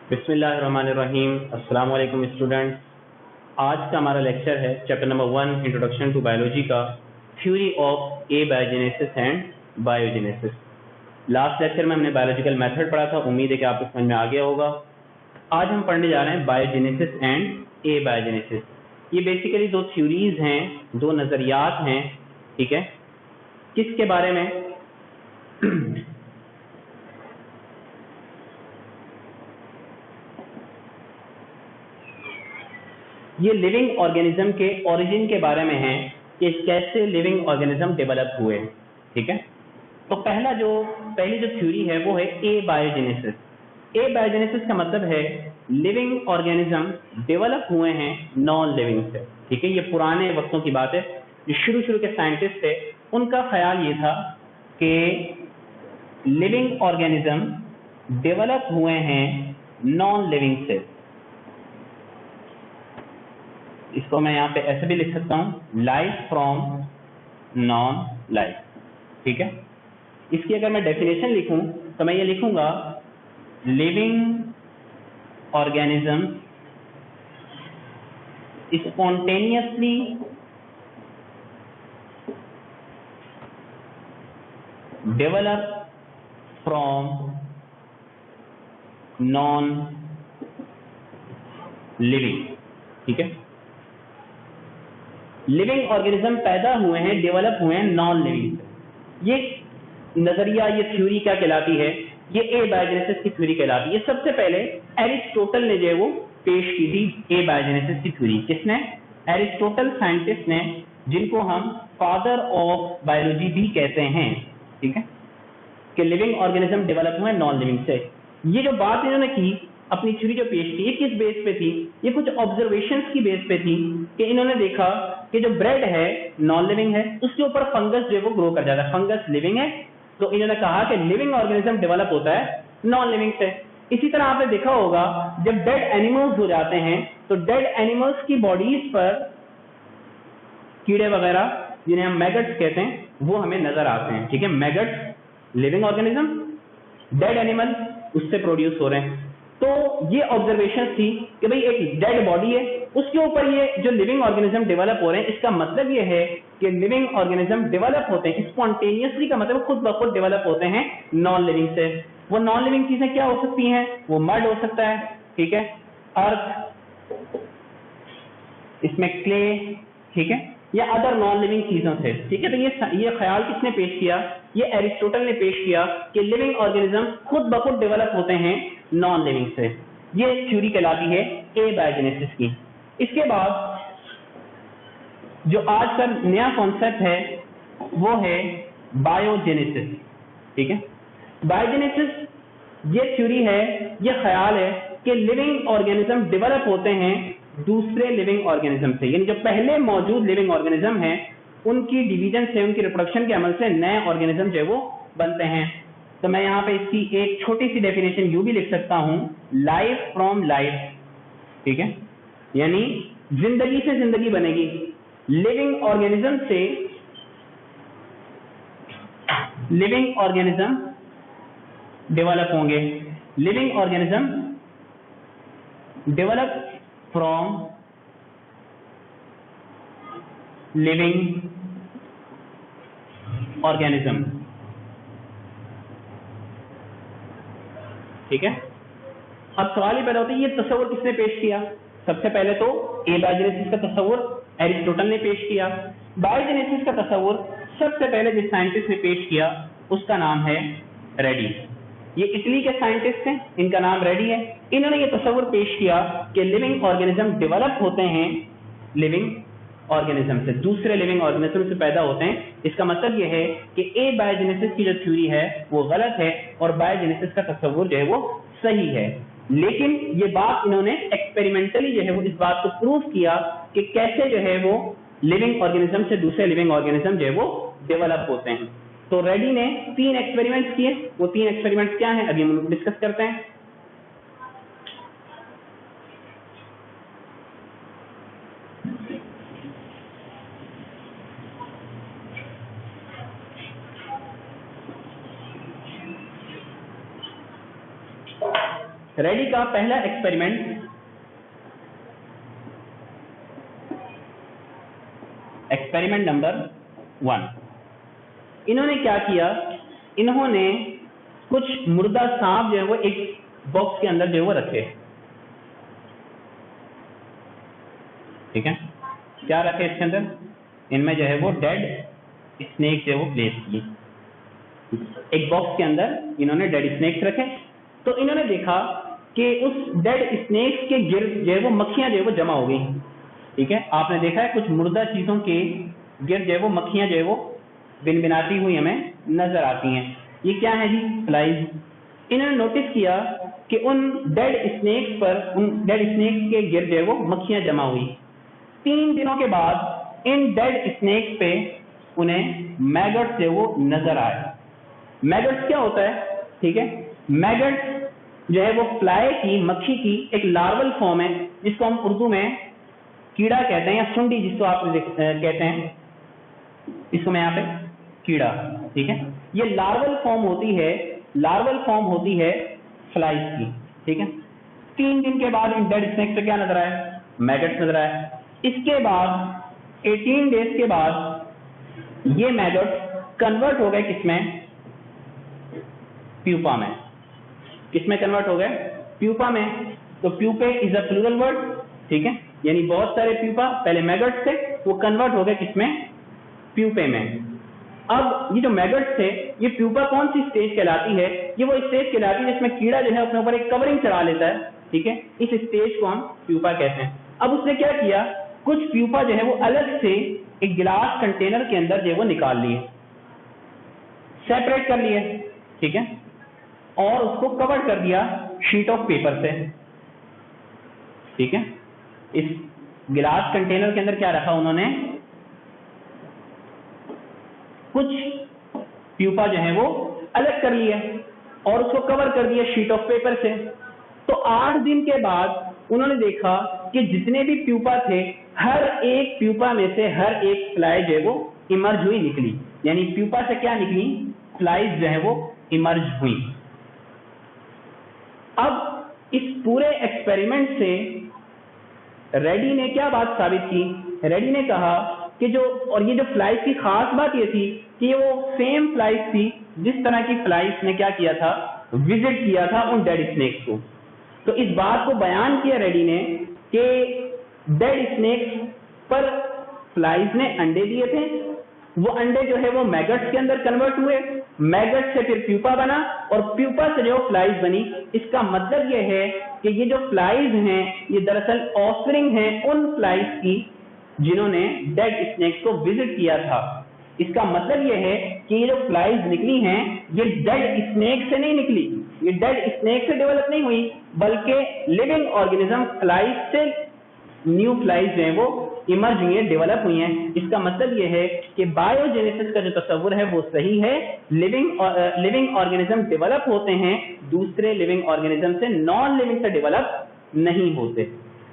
बिस्मिल्लाहिर्रहमानिर्रहीम। अस्सलाम वालेकुम स्टूडेंट्स। आज का हमारा लेक्चर है chapter number 1 introduction to biology का theory of abiogenesis and biogenesis. Last lecture में हमने बायोलॉजिकल मेथड पढ़ा था, उम्मीद है कि आपको समझ में आ गया होगा। आज हम पढ़ने जा रहे हैं बायोजेनेसिस एंड एबायोजेनेसिस। ये बेसिकली दो थ्योरीज हैं, दो नज़रियात हैं, ठीक है। किसके बारे में? ये लिविंग ऑर्गेनिज्म के ओरिजिन के बारे में है कि कैसे लिविंग ऑर्गेनिज्म डेवलप हुए, ठीक है। तो पहली जो थ्योरी है वो है एबायोजेनेसिस। एबायोजेनेसिस का मतलब है लिविंग ऑर्गेनिज्म डेवलप हुए हैं नॉन लिविंग से, ठीक है। ये पुराने वक्तों की बात है। जो शुरू के साइंटिस्ट थे उनका ख्याल ये था कि लिविंग ऑर्गेनिज्म डेवलप हुए हैं नॉन लिविंग से। इसको मैं यहाँ पे ऐसे भी लिख सकता हूँ, लाइफ फ्रॉम नॉन लाइफ, ठीक है। इसकी अगर मैं डेफिनेशन लिखूं तो मैं ये लिखूंगा living organism spontaneously develop from non living, ठीक है। लिविंग ऑर्गेनिज्म पैदा हुए हैं, डेवलप हुए हैं नॉन लिविंग से। ये नजरिया, ये थ्योरी क्या कहलाती है? ये एबायोजेनेसिस की थ्योरी कहलाती है। सबसे पहले एरिस्टोटल ने जो है वो पेश की थी एबायोजेनेसिस की थ्योरी। किसने? एरिस्टोटल, साइंटिस्ट ने, जिनको हम फादर ऑफ बायोलॉजी भी कहते हैं, ठीक है, कि लिविंग ऑर्गेनिज्म डेवलप हुए नॉन लिविंग से। ये जो बात इन्होंने की, अपनी थ्योरी जो पेश की, ये किस बेस पे थी? ये कुछ ऑब्जर्वेशंस की बेस पे थी कि इन्होंने देखा कि जो ब्रेड है नॉन लिविंग है, उसके ऊपर फंगस जो है वो ग्रो कर जाता है। फंगस लिविंग है, तो इन्होंने कहा कि लिविंग ऑर्गेनिज्म डेवलप होता है नॉन लिविंग से। इसी तरह आपने देखा होगा जब डेड एनिमल्स हो जाते हैं तो डेड एनिमल्स की बॉडीज पर कीड़े वगैरह, जिन्हें हम मैगट्स कहते हैं, वो हमें नजर आते हैं, ठीक है। Maggots living organism, dead animal उससे प्रोड्यूस हो रहे हैं। तो ये ऑब्जर्वेशन थी कि भाई एक डेड बॉडी है, उसके ऊपर ये जो लिविंग ऑर्गेनिज्म डेवलप हो रहे हैं, इसका मतलब ये है कि लिविंग ऑर्गेनिज्म डेवलप होते हैं स्पॉन्टेनियसली, का मतलब खुद ब खुद डेवलप होते हैं नॉन लिविंग से। वो नॉन लिविंग चीजें क्या हो सकती हैं? वो मड हो सकता है, ठीक है, अर्थ, इसमें क्ले, ठीक है, या अदर नॉन लिविंग चीजों से, ठीक है। तो ये ख्याल किसने पेश किया? ये एरिस्टोटल ने पेश किया कि लिविंग ऑर्गेनिज्म खुद ब खुद डेवलप होते हैं नॉन लिविंग से। ये थ्योरी कहलाती है एबायोजेनेसिस की। इसके बाद जो आज का नया कॉन्सेप्ट है वो है बायोजेनेसिस, ठीक है। बायोजेनेसिस ये थ्योरी है, ये ख्याल है कि लिविंग ऑर्गेनिज्म डेवलप होते हैं दूसरे लिविंग ऑर्गेनिज्म से, यानी जो पहले मौजूद लिविंग ऑर्गेनिज्म हैं उनकी डिवीजन से, उनकी रिप्रोडक्शन के अमल से नए ऑर्गेनिज्म जो वो बनते हैं। तो मैं यहाँ पे इसकी एक छोटी सी डेफिनेशन यूं भी लिख सकता हूं, लाइफ फ्रॉम लाइफ, ठीक है, यानी जिंदगी से जिंदगी बनेगी। लिविंग ऑर्गेनिज्म से लिविंग ऑर्गेनिज्म डेवलप होंगे। Living organism develop from living organism, ठीक है। अब सवाल ही पैदा होता है, ये तस्वीर किसने पेश किया? सबसे पहले तो एबायोजेनेसिस का तस्वीर एरिस्टोटल ने पेश किया। बायोजेनेसिस का तस्वीर सबसे पहले जिस साइंटिस्ट ने पेश किया उसका नाम है रेडी। ये इटली के साइंटिस्ट हैं, इनका नाम रेडी है। इन्होंने ये तस्वीर पेश किया कि लिविंग ऑर्गेनिज्म डेवलप होते हैं लिविंग ऑर्गेनिज्म से, दूसरे लिविंग ऑर्गेनिज्म से पैदा होते हैं। इसका मतलब यह है कि एबायोजेनेसिस की जो थ्योरी है वो गलत है और बायोजेनेसिस का तस्वीर जो है वो सही है। लेकिन ये बात इन्होंने एक्सपेरिमेंटली जो है वो इस बात को प्रूव किया कि कैसे जो है वो लिविंग ऑर्गेनिज्म से दूसरे लिविंग ऑर्गेनिज्म जो है वो डेवलप होते हैं। तो रेडी ने 3 एक्सपेरिमेंट्स किए। वो 3 एक्सपेरिमेंट्स क्या हैं, अभी हम उनको डिस्कस करते हैं। रेडी का पहला एक्सपेरिमेंट, एक्सपेरिमेंट नंबर 1, इन्होंने क्या किया, इन्होंने कुछ मुर्दा सांप जो है वो एक बॉक्स के अंदर जो है वो रखे, ठीक है, क्या रखे इसके अंदर, इनमें जो है वो डेड स्नेक जो है वो प्लेस किए, एक बॉक्स के अंदर इन्होंने डेड स्नेक्स रखे। तो इन्होंने देखा कि उस डेड स्नेक्स के गिर्द जो है वो मक्खियां जो है वो जमा हो गई, ठीक है, आपने देखा है कुछ मुर्दा चीजों के गिर्द जो है वो मक्खियां जो है वो बिनबिनाती हुई हमें नजर आती हैं, ये क्या है जी, फ्लाइज। इन्होंने नोटिस किया कि उन डेड स्नेक्स पर, उन डेड स्नेक्स के गिर्द जो है वो मक्खियां जमा हुई। 3 दिनों के बाद इन डेड स्नेक्स पे उन्हें मैगट्स जो वो नजर आए। मैगट्स क्या होता है, ठीक है, मैगट्स जो है वो फ्लाई की, मक्खी की एक लार्वल फॉर्म है, जिसको हम उर्दू में कीड़ा कहते हैं या सुंडी जिसको आप कहते हैं, इसको मैं यहाँ पे कीड़ा, ठीक है, ये लार्वल फॉर्म होती है, लार्वल फॉर्म होती है फ्लाइज की, ठीक है। 3 दिन के बाद इन डेड स्नेक पे क्या नजर आए, मैगट्स नजर आए। इसके बाद 18 डेज के बाद ये मैगट्स कन्वर्ट हो गए किसमें, प्यूपा में। किसमें कन्वर्ट हो गए, प्यूपा में। तो प्यूपे इज अ प्लूरल वर्ड, ठीक है, यानी बहुत सारे प्यूपा, पहले मैगट्स थे, वो कन्वर्ट हो गए किसमें, प्यूपे में। अब ये जो मैगट्स थे, ये प्यूपा कौन सी स्टेज कहलाती है, ये वो स्टेज कहलाती है जिसमें कीड़ा जो है अपने ऊपर एक कवरिंग चढ़ा लेता है, ठीक है, इस स्टेज को हम प्यूपा कहते हैं। अब उसने क्या किया, कुछ प्यूपा जो है वो अलग से एक गिलास कंटेनर के अंदर जो है वो निकाल लिए, सेपरेट कर लिए, ठीक है, और उसको कवर कर दिया शीट ऑफ पेपर से, ठीक है। इस गिलास कंटेनर के अंदर क्या रखा उन्होंने, कुछ प्यूपा जो है वो अलग कर लिए और उसको कवर कर दिया शीट ऑफ पेपर से। तो 8 दिन के बाद उन्होंने देखा कि जितने भी प्यूपा थे, हर एक प्यूपा में से हर एक फ्लाई जो है वो इमर्ज हुई, निकली, यानी प्यूपा से क्या निकली, फ्लाइज जो है वो इमर्ज हुई। अब इस पूरे एक्सपेरिमेंट से रेडी ने क्या बात साबित की, रेडी ने कहा कि जो, और ये जो फ्लाइज की खास बात ये थी कि ये वो सेम फ्लाइज थी जिस तरह की फ्लाइज ने क्या किया था, विजिट किया था उन डेड स्नेक्स को। तो इस बात को बयान किया रेडी ने कि डेड स्नेक्स पर फ्लाइज ने अंडे दिए थे, वो अंडे जो है वो मैगट्स के अंदर कन्वर्ट हुए, मैगट से फिर प्यूपा बना और प्यूपा से जो फ्लाइज बनी। इसका मतलब ये है कि ये जो फ्लाइज हैं ये दरअसल ऑफस्प्रिंग हैं उन फ्लाइज की जिन्होंने डेड स्नेक्स को विजिट किया था। इसका मतलब ये है कि ये जो फ्लाइज निकली हैं ये डेड स्नेक से नहीं निकली, ये डेड स्नेक से डेवलप नहीं हुई, बल्कि लिविंग ऑर्गेनिज्म फ्लाइज से न्यू फ्लाइज जो है वो इमर्ज हुई है, डेवलप हुई हैं। इसका मतलब ये है कि बायोजेनेसिस का जो तस्वुर है वो सही है, लिविंग ऑर्गेनिज्म डेवलप होते हैं, दूसरे लिविंग ऑर्गेनिज्म से, नॉन लिविंग से डेवलप नहीं होते।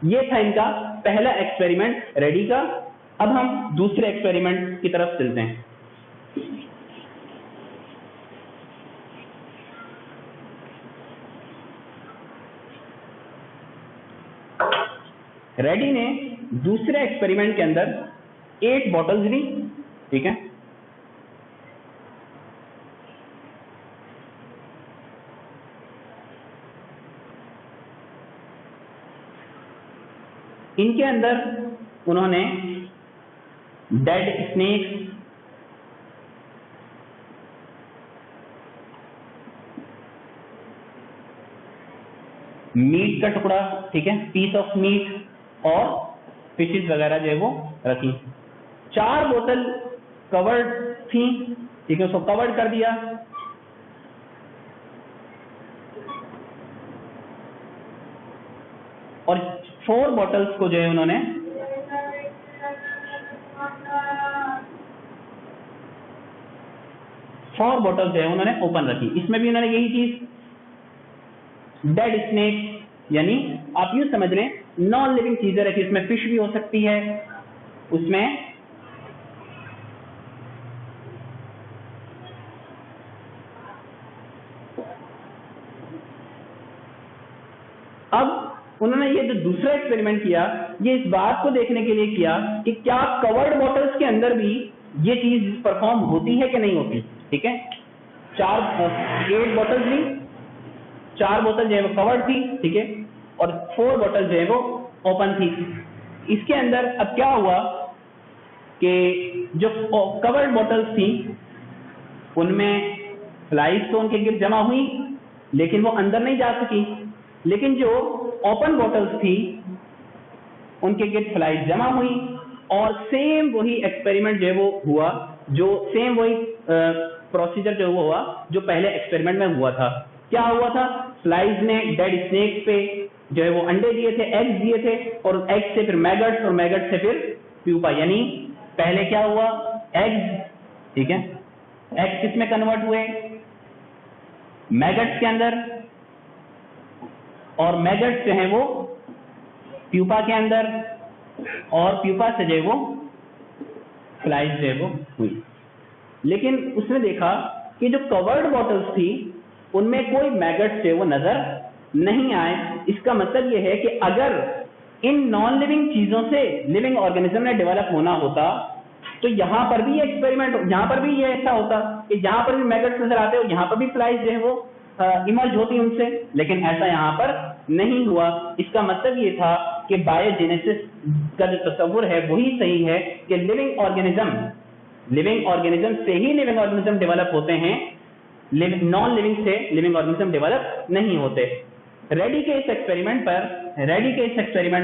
ये था इनका पहला एक्सपेरिमेंट रेडी का। अब हम दूसरे एक्सपेरिमेंट की तरफ चलते हैं। रेडी ने दूसरे एक्सपेरिमेंट के अंदर 8 बॉटल्स ली, ठीक है, इनके अंदर उन्होंने डेड स्नेक्स, मीट का टुकड़ा, ठीक है, पीस ऑफ मीट और फिशेस वगैरह जो है वो रखी। 4 बोतल कवर्ड थी, ठीक है, उसको कवर्ड कर दिया। और 4 बॉटल्स को जो है उन्होंने जो है उन्होंने ओपन रखी। इसमें भी उन्होंने यही चीज, डेड स्नेक, यानी आप यूं समझ लें नॉन लिविंग चीजें रखी, इसमें फिश भी हो सकती है, उसमें अब उन्होंने ये जो दूसरा एक्सपेरिमेंट किया, ये इस बात को देखने के लिए किया कि क्या कवर्ड बॉटल्स के अंदर भी ये चीज परफॉर्म होती है कि नहीं होती। ठीक है, 8 बॉटल्स ली, 4 बोतल जो है वो कवर्ड थी, ठीक है, और 4 बोतल जो है वो ओपन थी। इसके अंदर अब क्या हुआ कि जो कवर्ड बॉटल्स थी उनमें फ्लाइज तो उनके गिर जमा हुई लेकिन वो अंदर नहीं जा सकी, लेकिन जो ओपन बॉटल्स थी उनके गिर फ्लाइज जमा हुई और सेम वही एक्सपेरिमेंट जो है वो हुआ, जो सेम वही प्रोसीजर जो हुआ जो पहले एक्सपेरिमेंट में हुआ था। क्या हुआ था, फ्लाइज ने डेड स्नेक्स पे जो है वो अंडे दिए थे, एग्स दिए थे, और एग्स से फिर मैगट्स और मैगट्स से फिर प्यूपा। यानी पहले क्या हुआ, एग्स, ठीक है, एग्स किस में कन्वर्ट हुए, मैगट्स के अंदर, और मैगट्स जो है वो प्यूपा के अंदर, और प्यूपा से जो है वो फ्लाइज जो है वो हुई। लेकिन उसने देखा कि जो कवर्ड बॉटल्स थी उनमें कोई मैगट्स जो है वो नजर नहीं आए। इसका मतलब यह है कि अगर इन नॉन लिविंग चीजों से लिविंग ऑर्गेनिज्म ने डेवलप होना होता तो यहां पर भी ये एक्सपेरिमेंट, यहां पर भी ये ऐसा होता कि जहां पर भी मैगट्स नजर आते हो यहां पर भी फ्लाइज जो है वो इमर्ज होती उनसे, लेकिन ऐसा यहां पर नहीं हुआ। इसका मतलब ये था कि बायोजेनेसिस का जो तस्वुर है वही सही है कि लिविंग ऑर्गेनिज्म से ही लिविंग ऑर्गेनिज्म डेवलप होते हैं, नॉन लिविंग से लिविंग ऑर्गेनिज्म डेवलप नहीं होते। रेडी के इस एक्सपेरिमेंट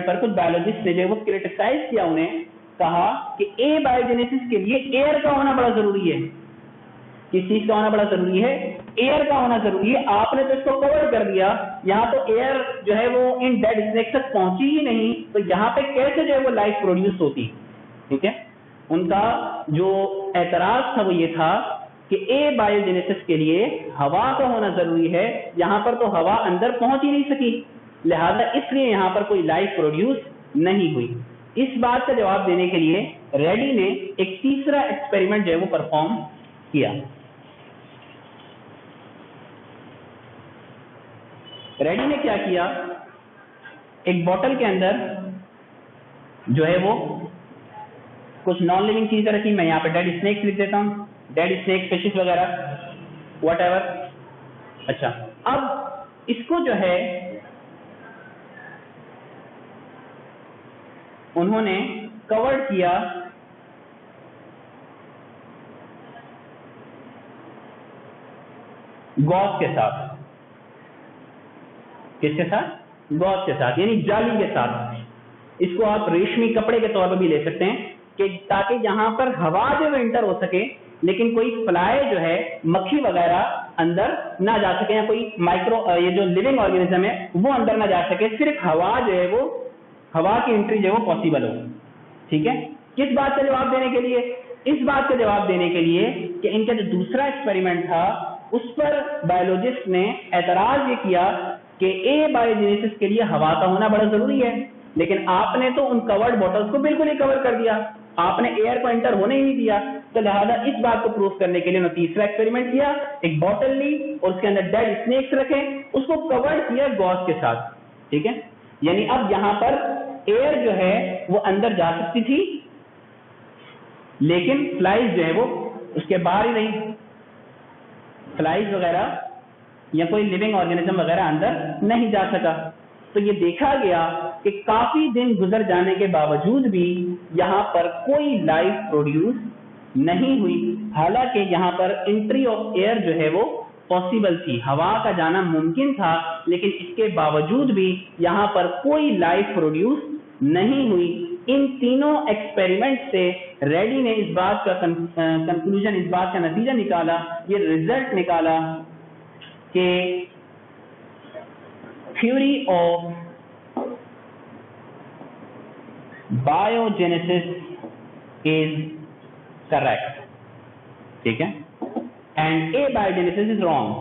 पर कुछ बायोलॉजिस्ट ने जो वो क्रिटिसाइज किया, उन्हें कहा कि ए बायोजेनेसिस के लिए एयर का होना बड़ा जरूरी है। किस चीज का होना बड़ा जरूरी है, एयर का होना जरूरी है। आपने तो इसको कवर कर दिया, यहाँ तो एयर जो है वो इन डेड स्नेक तक पहुंची ही नहीं, तो यहाँ पे कैसे जो है वो लाइफ प्रोड्यूस होती। ठीक है, उनका जो एतराज था वो ये था कि ए बायोजेनेसिस के लिए हवा का होना जरूरी है, यहाँ पर तो हवा अंदर पहुंच ही नहीं सकी, लिहाजा इसलिए यहाँ पर कोई लाइफ प्रोड्यूस नहीं हुई। इस बात का जवाब देने के लिए रेडी ने एक तीसरा एक्सपेरिमेंट जो है वो परफॉर्म किया। रेडी ने क्या किया, एक बोतल के अंदर जो है वो कुछ नॉन लिविंग चीजें रखी, मैं यहाँ पे डेड स्नेक्स लिख देता हूं, डेड स्नेक, फिशेस वगैरह, व्हाटएवर। अच्छा, अब इसको जो है उन्होंने कवर किया गॉज के साथ। किसके साथ, गॉज के साथ, यानी जाली के साथ। इसको आप रेशमी कपड़े के तौर पर भी ले सकते हैं कि ताकि यहां पर हवा जो एंटर हो सके लेकिन कोई फ्लाई जो है, मक्खी वगैरह अंदर ना जा सके, या कोई माइक्रो ये जो लिविंग ऑर्गेनिज्म है वो अंदर ना जा सके, सिर्फ हवा जो है वो, हवा की एंट्री जो है वो पॉसिबल हो। ठीक है, किस बात का जवाब देने के लिए, इस बात का जवाब देने के लिए कि इनका जो दूसरा एक्सपेरिमेंट था उस पर बायोलॉजिस्ट ने एतराज ये किया कि ए बायोजेनेसिस के लिए हवा का होना बड़ा जरूरी है, लेकिन आपने तो उन कवर्ड बॉटल्स को बिल्कुल ही कवर कर दिया, आपने एयर को एंटर होने ही नहीं दिया। तो लिहाजा इस बात को प्रूव करने के लिए उन्होंने तीसरा एक्सपेरिमेंट किया, एक बॉटल ली और उसके अंदर डेड स्नेक्स रखे, उसको कवर किया गॉज के साथ। ठीक है, यानी अब यहां पर एयर जो है वो अंदर जा सकती थी लेकिन फ्लाइज जो है वो उसके बाहर ही नहीं, फ्लाइज वगैरह या कोई लिविंग ऑर्गेनिज्म वगैरह अंदर नहीं जा सका। तो ये देखा गया कि काफी दिन गुजर जाने के बावजूद भी यहां पर कोई लाइफ प्रोड्यूस नहीं हुई, हालांकि यहां पर एंट्री ऑफ एयर जो है वो पॉसिबल थी, हवा का जाना मुमकिन था, लेकिन इसके बावजूद भी यहां पर कोई लाइफ प्रोड्यूस नहीं हुई। इन तीनों एक्सपेरिमेंट से रेडी ने इस बात का कंक्लूजन, इस बात का नतीजा निकाला, ये रिजल्ट निकाला कि theory of biogenesis is correct. ठीक है, and A biogenesis is wrong.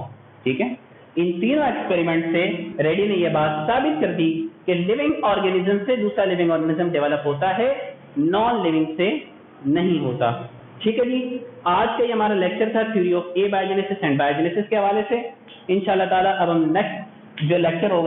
ठीक है, इन तीनों एक्सपेरिमेंट से रेडी ने यह बात साबित कर दी कि लिविंग ऑर्गेनिज्म से दूसरा लिविंग ऑर्गेनिज्म डेवलप होता है, नॉन लिविंग से नहीं होता। ठीक है जी, आज का ये हमारा लेक्चर था theory of A biogenesis and biogenesis के हवाले से। इंशाल्लाह ताला अब हम नेक्स्ट जो लेक्चर होगा